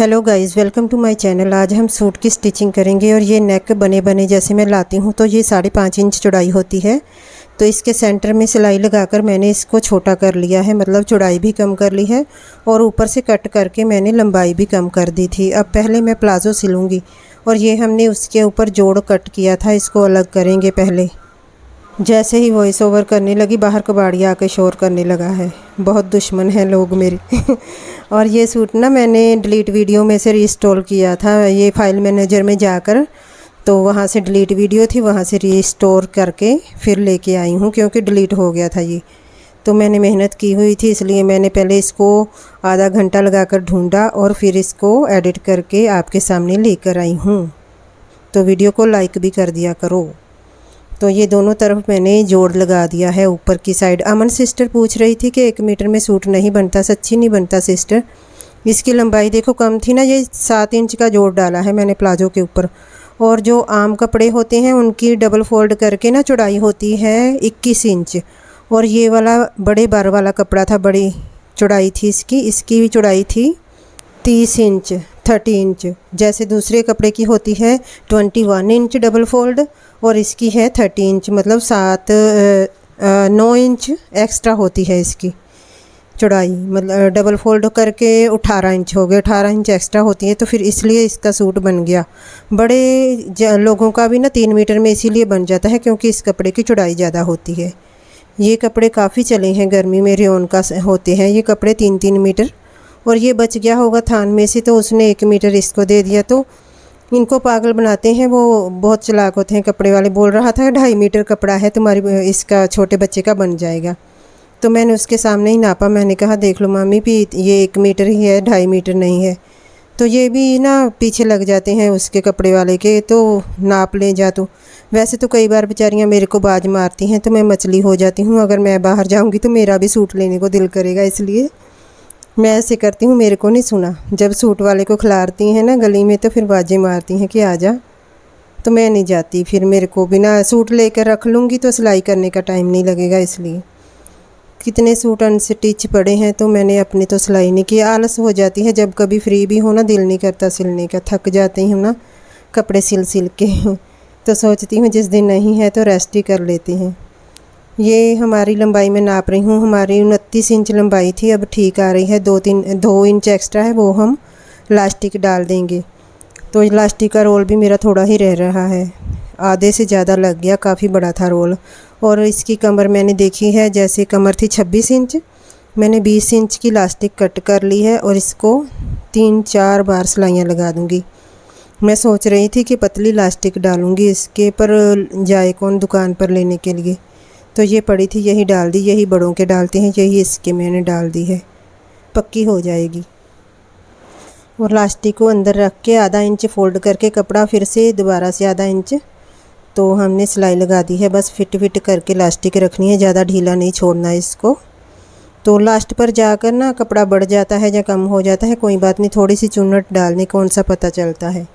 Hello guys, welcome to my channel. आज हम suit की स्टिचिंग करेंगे और ये नेक बने बने जैसे मैं लाती हूँ तो ये 5.5 इंच चौड़ाई होती है। तो इसके सेंटर में सिलाई लगाकर मैंने इसको छोटा कर लिया है, मतलब चौड़ाई भी कम कर ली है और ऊपर से कट करके मैंने लंबाई भी कम कर दी थी। अब पहले मैं प्लाज़ो सिलूँगी और ये हमने उसके ऊपर जोड़ कट किया था, इसको अलग करेंगे पहले। जैसे ही वॉइस ओवर करने लगी बाहर कबाड़ी आके शोर करने लगा है, बहुत दुश्मन हैं लोग मेरे और ये सूट ना मैंने डिलीट वीडियो में से रीस्टोर किया था, ये फाइल मैनेजर में जाकर, तो वहाँ से डिलीट वीडियो थी, वहाँ से रीस्टोर करके फिर लेके आई हूँ क्योंकि डिलीट हो गया था ये। तो मैंने मेहनत की हुई थी, इसलिए मैंने पहले इसको आधा घंटा लगाकर ढूंढा और फिर इसको एडिट करके आपके सामने लेकर आई हूँ। तो वीडियो को लाइक भी कर दिया करो। तो ये दोनों तरफ मैंने जोड़ लगा दिया है ऊपर की साइड। अमन सिस्टर पूछ रही थी कि 1 मीटर में सूट नहीं बनता। सच्ची नहीं बनता सिस्टर, इसकी लंबाई देखो कम थी ना, ये 7 इंच का जोड़ डाला है मैंने प्लाजो के ऊपर। और जो आम कपड़े होते हैं उनकी डबल फोल्ड करके ना चौड़ाई होती है 21 इंच, और ये वाला बड़े बार वाला कपड़ा था, बड़ी चौड़ाई थी इसकी भी चौड़ाई थी 30 इंच 30 इंच। जैसे दूसरे कपड़े की होती है 21 इंच डबल फोल्ड और इसकी है 30 इंच, मतलब 9 इंच एक्स्ट्रा होती है इसकी चौड़ाई, मतलब डबल फोल्ड करके 18 इंच हो गए, 18 इंच एक्स्ट्रा होती है। तो फिर इसलिए इसका सूट बन गया। बड़े लोगों का भी ना 3 मीटर में इसीलिए बन जाता है क्योंकि इस कपड़े की चौड़ाई ज़्यादा होती है। ये कपड़े काफ़ी चले हैं, गर्मी में रेयन का होते हैं ये कपड़े 3-3 मीटर। और ये बच गया होगा थान में से तो उसने 1 मीटर इसको दे दिया। तो इनको पागल बनाते हैं, वो बहुत चालाक होते हैं कपड़े वाले। बोल रहा था 2.5 मीटर कपड़ा है तुम्हारी, इसका छोटे बच्चे का बन जाएगा। तो मैंने उसके सामने ही नापा, मैंने कहा देख लो मामी भी ये 1 मीटर ही है, 2.5 मीटर नहीं है। तो ये भी ना पीछे लग जाते हैं उसके कपड़े वाले के, तो नाप ले जा। तो वैसे तो कई बार बेचारियाँ मेरे को बाज मारती हैं तो मैं मछली हो जाती हूँ। अगर मैं बाहर जाऊँगी तो मेरा भी सूट लेने को दिल करेगा, इसलिए मैं ऐसे करती हूँ। मेरे को नहीं सुना, जब सूट वाले को खिलारती हैं ना गली में तो फिर बाजें मारती हैं कि आ जा, तो मैं नहीं जाती। फिर मेरे को बिना सूट लेकर रख लूँगी तो सिलाई करने का टाइम नहीं लगेगा, इसलिए। कितने सूट अनस्टिच पड़े हैं तो मैंने अपनी तो सिलाई नहीं की। आलस हो जाती है, जब कभी फ्री भी हो ना दिल नहीं करता सिलने का, थक जाते हैं ना कपड़े सिल के तो सोचती हूँ जिस दिन नहीं है तो रेस्ट ही कर लेती हैं। ये हमारी लंबाई में नाप रही हूँ, हमारी 29 इंच लंबाई थी, अब ठीक आ रही है। 2 इंच एक्स्ट्रा है, वो हम लास्टिक डाल देंगे। तो लास्टिक का रोल भी मेरा थोड़ा ही रह रहा है, आधे से ज़्यादा लग गया, काफ़ी बड़ा था रोल। और इसकी कमर मैंने देखी है, जैसे कमर थी 26 इंच, मैंने 20 इंच की लास्टिक कट कर ली है और इसको 3-4 बार सिलाइयाँ लगा दूँगी। मैं सोच रही थी कि पतली लास्टिक डालूँगी इसके, पर जाए कौन दुकान पर लेने के लिए। तो ये पड़ी थी, यही डाल दी, यही बड़ों के डालते हैं, यही इसके मैंने डाल दी है, पक्की हो जाएगी। और लास्टिक को अंदर रख के आधा इंच फोल्ड करके कपड़ा फिर से दोबारा से आधा इंच, तो हमने सिलाई लगा दी है। बस फिट करके लास्टिक रखनी है, ज़्यादा ढीला नहीं छोड़ना इसको। तो लास्ट पर जाकर ना कपड़ा बढ़ जाता है या कम हो जाता है, कोई बात नहीं, थोड़ी सी चुन्नट डालने कौन सा पता चलता है।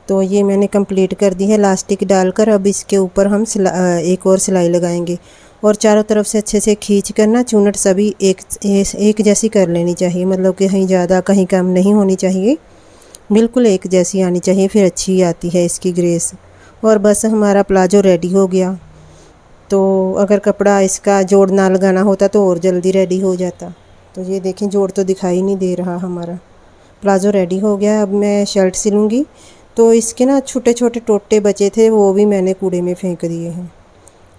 तो ये मैंने कंप्लीट कर दी है लास्टिक डालकर। अब इसके ऊपर हम एक और सिलाई लगाएंगे और चारों तरफ से अच्छे से खींच कर ना चुन्नट सभी एक जैसी कर लेनी चाहिए, मतलब कि कहीं ज़्यादा कहीं कम नहीं होनी चाहिए, बिल्कुल एक जैसी आनी चाहिए, फिर अच्छी आती है इसकी ग्रेस। और बस हमारा प्लाजो रेडी हो गया। तो अगर कपड़ा इसका जोड़ ना लगाना होता तो और जल्दी रेडी हो जाता। तो ये देखें, जोड़ तो दिखाई नहीं दे रहा, हमारा प्लाजो रेडी हो गया। अब मैं शर्ट सिलूँगी। तो इसके ना छोटे छोटे टोटे बचे थे, वो भी मैंने कूड़े में फेंक दिए हैं।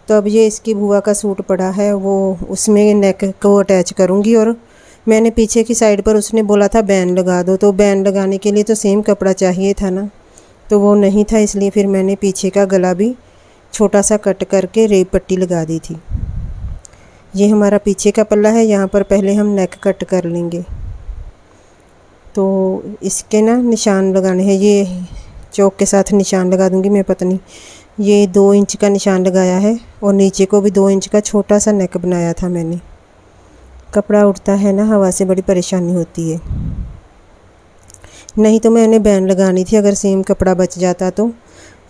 तो अब ये इसकी बुआ का सूट पड़ा है, वो उसमें नेक को अटैच करूँगी। और मैंने पीछे की साइड पर उसने बोला था बैन लगा दो, तो बैन लगाने के लिए तो सेम कपड़ा चाहिए था ना, तो वो नहीं था, इसलिए फिर मैंने पीछे का गला भी छोटा सा कट करके रेब पट्टी लगा दी थी। ये हमारा पीछे का पल्ला है, यहाँ पर पहले हम नेक कट कर लेंगे। तो इसके ना निशान लगाने हैं, ये चौक के साथ निशान लगा दूंगी मैं, पता नहीं, ये 2 इंच का निशान लगाया है और नीचे को भी 2 इंच का छोटा सा नेक बनाया था मैंने। कपड़ा उड़ता है ना हवा से, बड़ी परेशानी होती है, नहीं तो मैंने बैन लगानी थी अगर सेम कपड़ा बच जाता तो।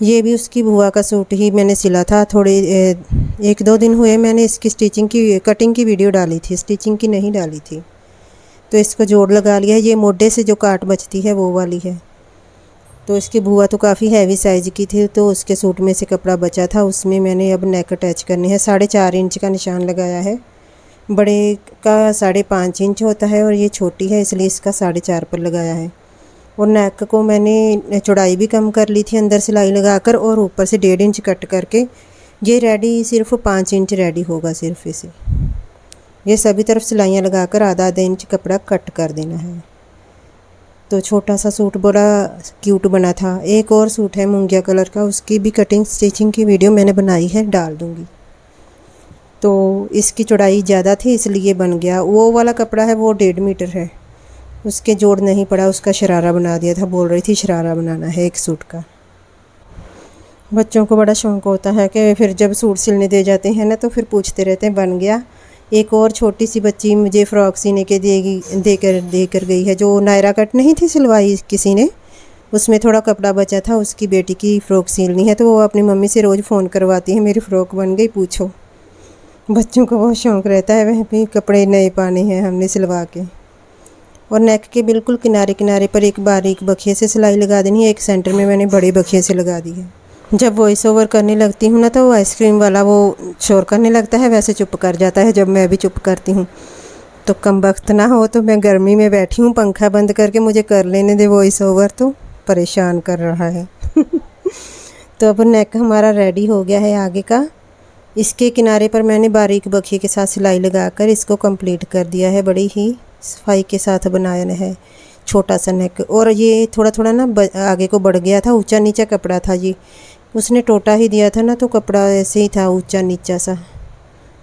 ये भी उसकी बुआ का सूट ही मैंने सिला था, थोड़े 1-2 दिन हुए मैंने इसकी कटिंग की वीडियो डाली थी, स्टिचिंग की नहीं डाली थी। तो इसको जोड़ लगा लिया है। ये मोढे से जो काट बचती है वो वाली है। तो इसकी बुआ तो काफ़ी हैवी साइज़ की थी, तो उसके सूट में से कपड़ा बचा था, उसमें मैंने अब नेक अटैच करनी है। 4.5 इंच का निशान लगाया है। बड़े का 5.5 इंच होता है और ये छोटी है इसलिए इसका 4.5 पर लगाया है। और नेक को मैंने चौड़ाई भी कम कर ली थी अंदर सिलाई लगाकर, और ऊपर से 1.5 इंच कट करके ये रेडी सिर्फ 5 इंच रेडी होगा सिर्फ इसे। ये सभी तरफ सिलाइयाँ लगाकर आधा इंच कपड़ा कट कर देना है। तो छोटा सा सूट बड़ा क्यूट बना था। एक और सूट है मूंगिया कलर का, उसकी भी कटिंग स्टिचिंग की वीडियो मैंने बनाई है, डाल दूँगी। तो इसकी चौड़ाई ज़्यादा थी इसलिए बन गया। वो वाला कपड़ा है वो 1.5 मीटर है, उसके जोड़ नहीं पड़ा, उसका शरारा बना दिया था। बोल रही थी शरारा बनाना है एक सूट का। बच्चों को बड़ा शौक़ होता है कि फिर जब सूट सिलने दे जाते हैं ना तो फिर पूछते रहते हैं बन गया। एक और छोटी सी बच्ची मुझे फ़्रॉक सीने के देकर गई है, जो नायरा कट नहीं थी सिलवाई किसी ने, उसमें थोड़ा कपड़ा बचा था, उसकी बेटी की फ़्रॉक सिलनी है। तो वो अपनी मम्मी से रोज़ फ़ोन करवाती है मेरी फ़्रॉक बन गई, पूछो। बच्चों को बहुत शौक़ रहता है, वह भी कपड़े नए पाने हैं हमने सिलवा के। और नेक के बिल्कुल किनारे किनारे पर एक बारीक बखिए से सिलाई लगा देनी है। एक सेंटर में मैंने बड़े बखिए से लगा दी है। जब वॉइस ओवर करने लगती हूँ ना तो आइसक्रीम वाला वो शोर करने लगता है, वैसे चुप कर जाता है जब मैं भी चुप करती हूँ। तो कम वक्त ना हो तो मैं गर्मी में बैठी हूँ, पंखा बंद करके मुझे कर लेने दे वॉइस ओवर, तो परेशान कर रहा है। तो अब नेक हमारा रेडी हो गया है आगे का। इसके किनारे पर मैंने बारीक बखिए के साथ सिलाई लगाकर इसको कंप्लीट कर दिया है। बड़ी ही सफाई के साथ बनाया है छोटा सा नेक। और ये थोड़ा थोड़ा ना आगे को बढ़ गया था, ऊंचा नीचा कपड़ा था जी, उसने टोटा ही दिया था ना, तो कपड़ा ऐसे ही था ऊंचा नीचा सा,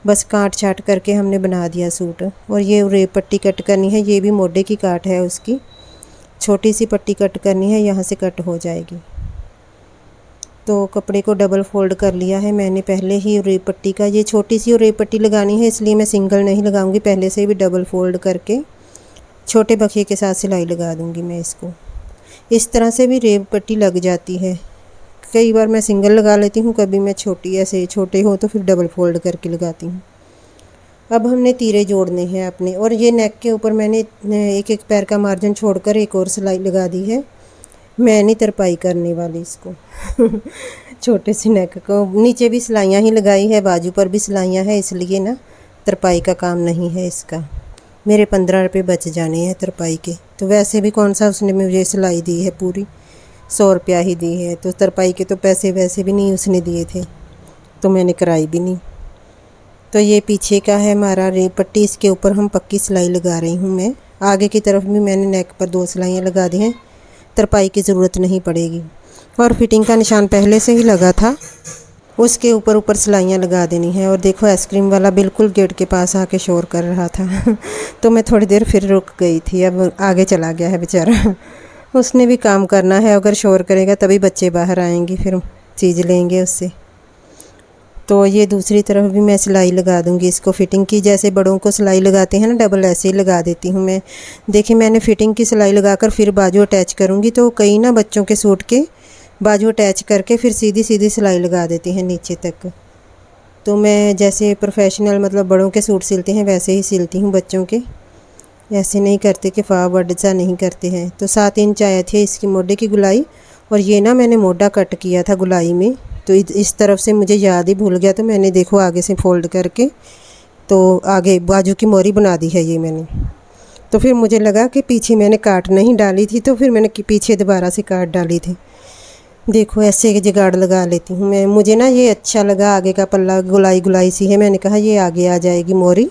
बस काट छाट करके हमने बना दिया सूट। और ये रेप पट्टी कट करनी है, ये भी मोढे की काट है, उसकी छोटी सी पट्टी कट करनी है, यहाँ से कट हो जाएगी। तो कपड़े को डबल फोल्ड कर लिया है मैंने पहले ही। रेप पट्टी का ये छोटी सी रेप पट्टी लगानी है इसलिए मैं सिंगल नहीं लगाऊंगी, पहले से भी डबल फोल्ड करके छोटे बखिए के साथ सिलाई लगा दूंगी मैं इसको। इस तरह से भी रेप पट्टी लग जाती है। कई बार मैं सिंगल लगा लेती हूँ, कभी मैं छोटी ऐसे छोटे हो तो फिर डबल फोल्ड करके लगाती हूँ। अब हमने तीरे जोड़ने हैं अपने। और ये नेक के ऊपर मैंने एक एक पैर का मार्जिन छोड़कर एक और सिलाई लगा दी है। मैं नहीं तरपाई करने वाली इसको। छोटे से नेक को नीचे भी सिलाइयाँ ही लगाई है, बाजू पर भी सिलाइयाँ हैं, इसलिए ना तरपाई का काम नहीं है इसका। मेरे 15 रुपये बच जाने हैं तरपाई के। तो वैसे भी कौन सा उसने मुझे सिलाई दी है, पूरी 100 रुपया ही दी है, तो तरपाई के तो पैसे वैसे भी नहीं उसने दिए थे, तो मैंने कराई भी नहीं। तो ये पीछे का है हमारा रेप पट्टी, इसके ऊपर हम पक्की सिलाई लगा रही हूँ मैं। आगे की तरफ भी मैंने नेक पर 2 सिलाइयाँ लगा दी हैं, तरपाई की ज़रूरत नहीं पड़ेगी। और फिटिंग का निशान पहले से ही लगा था, उसके ऊपर ऊपर सिलाइयाँ लगा देनी है। और देखो आइसक्रीम वाला बिल्कुल गेट के पास आके शोर कर रहा था। तो मैं थोड़ी देर फिर रुक गई थी, अब आगे चला गया है बेचारा। उसने भी काम करना है, अगर शोर करेगा तभी बच्चे बाहर आएंगे, फिर चीज़ लेंगे उससे। तो ये दूसरी तरफ भी मैं सिलाई लगा दूंगी इसको फिटिंग की, जैसे बड़ों को सिलाई लगाते हैं ना डबल, ऐसे ही लगा देती हूँ मैं। देखिए मैंने फिटिंग की सिलाई लगाकर फिर बाजू अटैच करूँगी, तो कई ना बच्चों के सूट के बाजू अटैच करके फिर सीधी सीधी सिलाई लगा देती हैं नीचे तक। तो मैं जैसे प्रोफेशनल मतलब बड़ों के सूट सिलते हैं वैसे ही सिलती हूँ बच्चों के, ऐसे नहीं करते कि फॉरवर्ड सा नहीं करते हैं। तो 7 इंच आया थे इसकी मोढे की गुलाई। और ये ना मैंने मोढा कट किया था गुलाई में, तो इस तरफ से मुझे याद ही भूल गया, तो मैंने देखो आगे से फोल्ड करके तो आगे बाजू की मोरी बना दी है ये मैंने। तो फिर मुझे लगा कि पीछे मैंने काट नहीं डाली थी, तो फिर मैंने पीछे दोबारा से काट डाली थी। देखो ऐसे जुगाड़ लगा लेती हूँ मैं। मुझे ना ये अच्छा लगा, आगे का पल्ला गुलाई गुलाई सी है, मैंने कहा ये आगे आ जाएगी मोरी।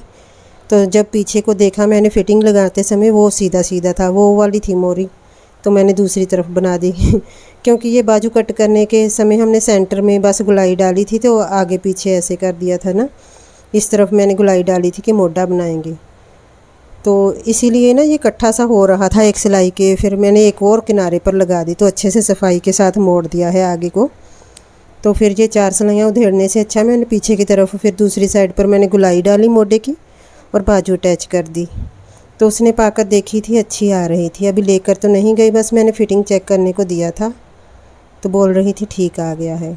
तो जब पीछे को देखा मैंने फिटिंग लगाते समय वो सीधा सीधा था, वो वाली थी मोरी, तो मैंने दूसरी तरफ बना दी। क्योंकि ये बाजू कट करने के समय हमने सेंटर में बस गुलाई डाली थी, तो आगे पीछे ऐसे कर दिया था ना, इस तरफ मैंने गुलाई डाली थी कि मोढा बनाएंगे, तो इसीलिए ना ये इकट्ठा सा हो रहा था एक सिलाई के। फिर मैंने एक और किनारे पर लगा दी, तो अच्छे से सफाई के साथ मोड़ दिया है आगे को। तो फिर ये 4 सिलाइयाँ उधेड़ने से अच्छा मैंने पीछे की तरफ फिर दूसरी साइड पर मैंने गुलाई डाली मोढे की और बाजू अटैच कर दी। तो उसने पाकर देखी थी अच्छी आ रही थी, अभी लेकर तो नहीं गई, बस मैंने फिटिंग चेक करने को दिया था, तो बोल रही थी ठीक आ गया है।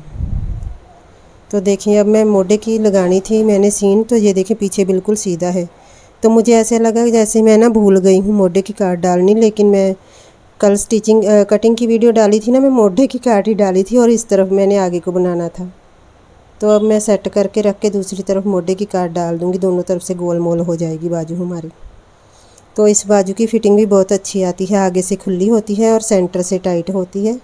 तो देखिए अब मैं मोढे की लगानी थी मैंने सीन, तो ये देखिए पीछे बिल्कुल सीधा है, तो मुझे ऐसे लगा जैसे मैं ना भूल गई हूँ मोढे की काट डालनी, लेकिन मैं कल कटिंग की वीडियो डाली थी ना, मैं मोढे की काट ही डाली थी और इस तरफ मैंने आगे को बनाना था। तो अब मैं सेट करके रख के दूसरी तरफ मोढे की काट डाल दूँगी, दोनों तरफ से गोल मोल हो जाएगी बाजू हमारी। तो इस बाजू की फ़िटिंग भी बहुत अच्छी आती है, आगे से खुली होती है और सेंटर से टाइट होती है।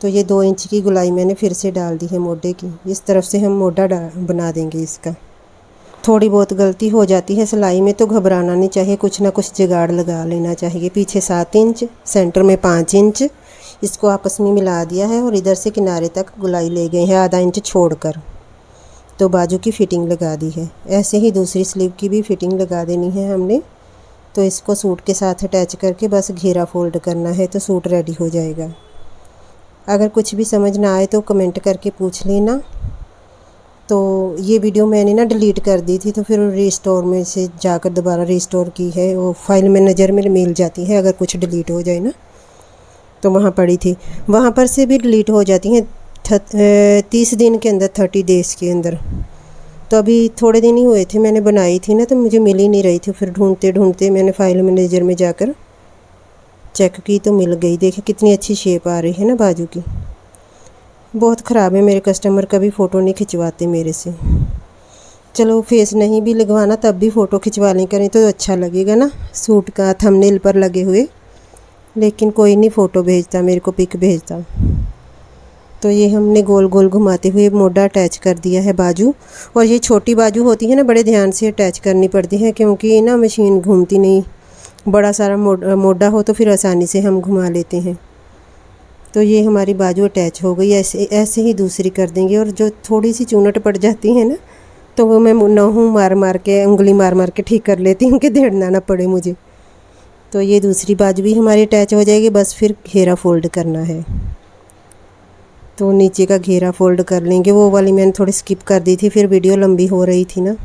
तो ये 2 इंच की गुलाई मैंने फिर से डाल दी है मोढे की। इस तरफ से हम मोढा बना देंगे इसका। थोड़ी बहुत गलती हो जाती है सिलाई में तो घबराना नहीं चाहिए, कुछ ना कुछ जुगाड़ लगा लेना चाहिए। पीछे 7 इंच, सेंटर में 5 इंच इसको आपस में मिला दिया है और इधर से किनारे तक गुलाई ले गए हैं आधा इंच छोड़कर। तो बाजू की फ़िटिंग लगा दी है। ऐसे ही दूसरी स्लीव की भी फ़िटिंग लगा देनी है हमने। तो इसको सूट के साथ अटैच करके बस घेरा फोल्ड करना है तो सूट रेडी हो जाएगा। अगर कुछ भी समझ ना आए तो कमेंट करके पूछ लेना। तो ये वीडियो मैंने ना डिलीट कर दी थी, तो फिर रीस्टोर में से जाकर दोबारा रीस्टोर की है। वो फाइल में नज़र में मिल जाती है, अगर कुछ डिलीट हो जाए ना तो वहाँ पड़ी थी, वहाँ पर से भी डिलीट हो जाती हैं 30 दिन के अंदर, 30 डेज़ के अंदर। तो अभी थोड़े दिन ही हुए थे मैंने बनाई थी ना, तो मुझे मिल ही नहीं रही थी। फिर ढूंढते ढूंढते मैंने फाइल मैनेजर में जाकर चेक की तो मिल गई। देखिए कितनी अच्छी शेप आ रही है ना बाजू की। बहुत ख़राब है, मेरे कस्टमर कभी फ़ोटो नहीं खिंचवाते मेरे से। चलो फेस नहीं भी लगवाना तब भी फ़ोटो खिंचवा लें करें तो अच्छा लगेगा ना, सूट का थंबनेल पर लगे हुए। लेकिन कोई नहीं फ़ोटो भेजता मेरे को, पिक भेजता। तो ये हमने गोल गोल घुमाते हुए मोढा अटैच कर दिया है बाजू। और ये छोटी बाजू होती है ना, बड़े ध्यान से अटैच करनी पड़ती है, क्योंकि ना मशीन घूमती नहीं। बड़ा सारा मोढा हो तो फिर आसानी से हम घुमा लेते हैं। तो ये हमारी बाजू अटैच हो गई। ऐसे ही दूसरी कर देंगे। और जो थोड़ी सी चूनट पड़ जाती है ना, तो वो मैं नहूँ मार मार के, उंगली मार मार के ठीक कर लेती हूँ कि धेड़ना ना पड़े मुझे। तो ये दूसरी बाजू भी हमारी अटैच हो जाएगी। बस फिर घेरा फोल्ड करना है। तो नीचे का घेरा फोल्ड कर लेंगे। वो वाली मैंने थोड़ी स्किप कर दी थी, फिर वीडियो लंबी हो रही थी ना।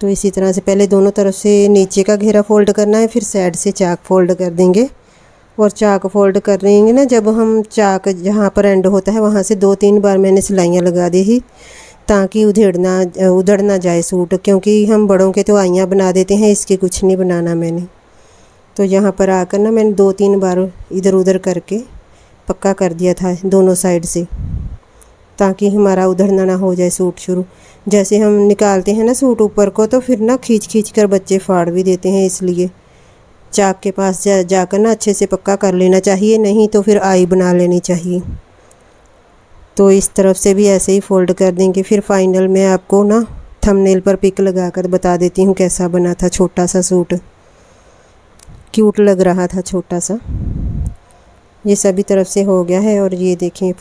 तो इसी तरह से पहले दोनों तरफ से नीचे का घेरा फोल्ड करना है, फिर साइड से चाक फोल्ड कर देंगे। और चाक फोल्ड कर देंगे ना, जब हम चाक जहाँ पर एंड होता है वहाँ से 2-3 बार मैंने सिलाइयाँ लगा दी थी, ताकि उधड़ ना जाए सूट। क्योंकि हम बड़ों के तो आइयाँ बना देते हैं, इसके कुछ नहीं बनाना मैंने। तो यहाँ पर आकर ना मैंने 2-3 बार इधर उधर करके पक्का कर दिया था दोनों साइड से, ताकि हमारा उधड़ना ना हो जाए सूट शुरू। जैसे हम निकालते हैं ना सूट ऊपर को, तो फिर ना खींच खींच कर बच्चे फाड़ भी देते हैं, इसलिए चाक के पास जाकर ना अच्छे से पक्का कर लेना चाहिए, नहीं तो फिर आई बना लेनी चाहिए। तो इस तरफ से भी ऐसे ही फोल्ड कर देंगे। फिर फाइनल में आपको ना थंबनेल पर पिक लगाकर बता देती हूँ कैसा बना था। छोटा सा सूट, क्यूट लग रहा था छोटा सा। ये सभी तरफ से हो गया है और ये देखिए